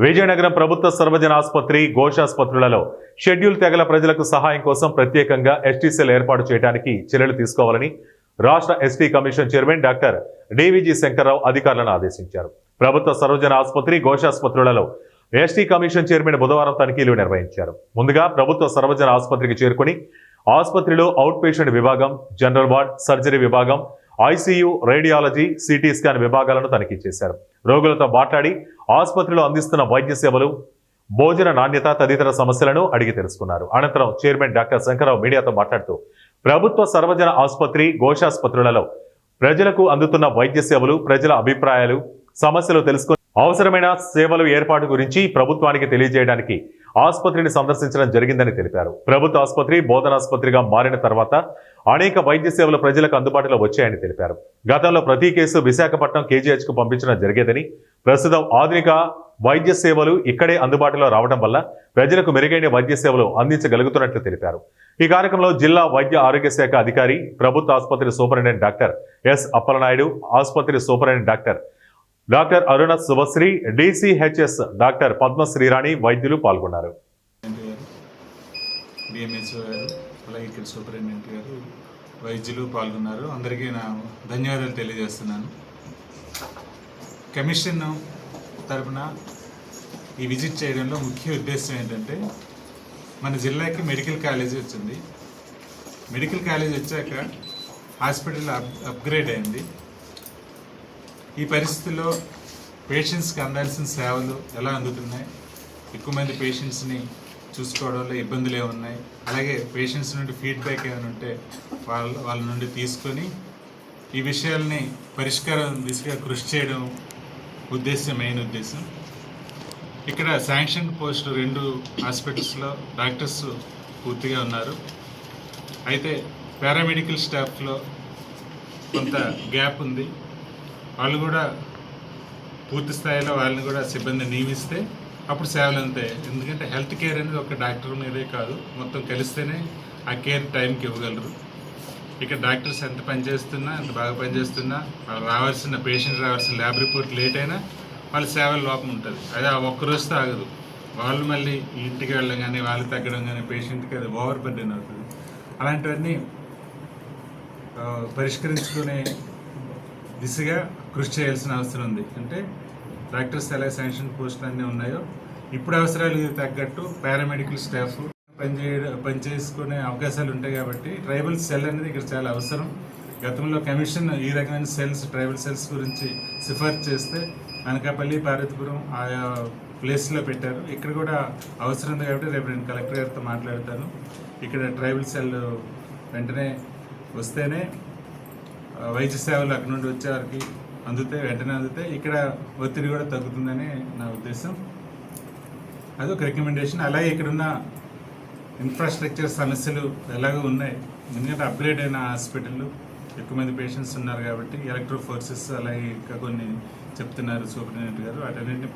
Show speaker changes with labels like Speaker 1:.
Speaker 1: విజయనగరం ప్రభుత్వ సర్వజన ఆసుపత్రి ఘోషాసుపత్రులలో షెడ్యూల్ తెగల ప్రజలకు సహాయం కోసం ప్రత్యేకంగా ఎస్టీ సెల్ ఏర్పాటు చేయడానికి చర్యలు తీసుకోవాలని రాష్ట్ర ST commission chairman doctor డివిజి Shankarrao అధికారులను ఆదేశించారు. ప్రభుత్వ సర్వజన ఆసుపత్రి ఘోషాసుపత్రులలో ఎస్టీ కమిషన్ చైర్మన్ బుధవారం తనిఖీలు నిర్వహించారు. ముందుగా ప్రభుత్వ సర్వజన ఆసుపత్రికి చేరుకుని ఆసుపత్రిలో అవుట్ పేషెంట్ విభాగం, జనరల్ వార్డ్, సర్జరీ విభాగం, ఐసీయూ, రేడియాలజీ, సిటీ స్కాన్ విభాగాలను తనిఖీ చేశారు. రోగులతో మాట్లాడి ఆసుపత్రిలో అందిస్తున్న వైద్య సేవలు, భోజన నాణ్యత తదితర సమస్యలను అడిగి తెలుసుకున్నారు. అనంతరం చైర్మన్ డాక్టర్ శంకర్రావు మీడియాతో మాట్లాడుతూ ప్రభుత్వ సర్వజన ఆసుపత్రి ఘోషాసుపత్రులలో ప్రజలకు అందుతున్న వైద్య సేవలు, ప్రజల అభిప్రాయాలు, సమస్యలు తెలుసుకుని అవసరమైన సేవలు ఏర్పాటు గురించి ప్రభుత్వానికి తెలియజేయడానికి ఆసుపత్రిని సందర్శించడం జరిగిందని తెలిపారు. ప్రభుత్వ ఆసుపత్రి బోధనాసుపత్రిగా మారిన తర్వాత అనేక వైద్య సేవలు ప్రజలకు అందుబాటులో వచ్చాయని తెలిపారు. గతంలో ప్రతి కేసు విశాఖపట్నం కేజీహెచ్కు పంపించడం జరిగేదని, ప్రస్తుతం ఆధునిక వైద్య సేవలు ఇక్కడే అందుబాటులో రావడం వల్ల ప్రజలకు మెరుగైన వైద్య సేవలు అందించగలుగుతున్నట్లు తెలిపారు. ఈ కార్యక్రమంలో జిల్లా వైద్య ఆరోగ్య శాఖ అధికారి, ప్రభుత్వ ఆసుపత్రి సూపరింటెండెంట్ డాక్టర్ ఎస్ అప్పలనాయుడు, ఆసుపత్రి సూపరింటెండెంట్ డాక్టర్ అరుణ శుభశ్రీ, డిసిహెచ్ఎస్ డాక్టర్ పద్మశ్రీరాణి వైద్యులు పాల్గొన్నారు.
Speaker 2: అలాగే ఇక్కడ సూపరింటెండెంట్ గారు, వైద్యులు పాల్గొన్నారు. అందరికీ నా ధన్యవాదాలు తెలియజేస్తున్నాను. కమిషన్ తరఫున ఈ విజిట్ చేయడంలో ముఖ్య ఉద్దేశం ఏంటంటే, మన జిల్లాకి మెడికల్ కాలేజీ వచ్చింది. మెడికల్ కాలేజీ వచ్చాక హాస్పిటల్ అప్గ్రేడ్ అయింది. ఈ పరిస్థితుల్లో పేషెంట్స్కి అందాల్సిన సేవలు ఎలా అందుతున్నాయి, ఎక్కువ మంది పేషెంట్స్ని చూసుకోవడంలో ఇబ్బందులు ఏమున్నాయి, అలాగే పేషెంట్స్ నుండి ఫీడ్బ్యాక్ ఏమైనా ఉంటే వాళ్ళ నుండి తీసుకొని ఈ విషయాల్ని పరిష్కారం దిశగా కృషి చేయడం మెయిన్ ఉద్దేశం. ఇక్కడ శాంక్షన్ పోస్ట్ 2 హాస్పిటల్స్లో డాక్టర్స్ పూర్తిగా ఉన్నారు. అయితే పారామెడికల్ స్టాఫ్లో కొంత గ్యాప్ ఉంది. వాళ్ళు కూడా పూర్తి స్థాయిలో వాళ్ళని కూడా సిబ్బంది నియమిస్తే అప్పుడు సేవలు అంతాయి. ఎందుకంటే హెల్త్ కేర్ అనేది ఒక డాక్టర్ మీదే కాదు, మొత్తం కలిస్తేనే ఆ కేర్ టైంకి ఇవ్వగలరు. ఇక్కడ డాక్టర్స్ ఎంత పనిచేస్తున్నా, ఎంత బాగా పనిచేస్తున్నా, వాళ్ళు పేషెంట్ రావాల్సిన ల్యాబ్ రిపోర్ట్ లేట్ అయినా వాళ్ళ సేవల లోపం ఉంటుంది. అది ఆ ఒక్కరోజుతో ఆగదు. వాళ్ళు మళ్ళీ ఇంటికి వెళ్ళడం కానీ, వాళ్ళు తగ్గడం కానీ పేషెంట్కి అది ఓవర్ బర్డెన్ అవుతుంది. అలాంటివన్నీ పరిష్కరించుకునే దిశగా కృషి చేయాల్సిన అవసరం ఉంది. అంటే డాక్టర్స్ ఎలా శాంక్షన్ పోస్టులు అన్నీ ఉన్నాయో, ఇప్పుడు అవసరాలకు తగ్గట్టు పారామెడికల్ స్టాఫ్ పనిచేసుకునే అవకాశాలు ఉంటాయి. కాబట్టి ట్రైబల్ సెల్ అనేది ఇక్కడ చాలా అవసరం. గతంలో కమిషన్ ఈ రకమైన సెల్స్, ట్రైబల్ సెల్స్ గురించి సిఫార్సు చేస్తే అనకాపల్లి, పార్వతీపురం ఆయా ప్లేస్లో పెట్టారు. ఇక్కడ కూడా అవసరం ఉంది. కాబట్టి రేపు నేను కలెక్టర్ గారితో మాట్లాడతాను. ఇక్కడ ట్రైబల్ సెల్ వెంటనే వస్తేనే వైద్య సేవలు అక్కడ నుండి వచ్చేవారికి వెంటనే అందుతాయి. ఇక్కడ ఒత్తిడి కూడా తగ్గుతుందని నా ఉద్దేశం. అదొక రికమెండేషన్. అలాగే ఇక్కడున్న ఇన్ఫ్రాస్ట్రక్చర్ సమస్యలు ఎలాగో ఉన్నాయి. ఎందుకంటే అప్గ్రేడ్ అయిన హాస్పిటల్, ఎక్కువ మంది పేషెంట్స్ ఉన్నారు కాబట్టి ఎలక్ట్రో ఫోర్సెస్ అలాగే ఇంకా కొన్ని చెప్తున్నారు సూపరింటెండెంట్ గారు. వాటన్నింటినీ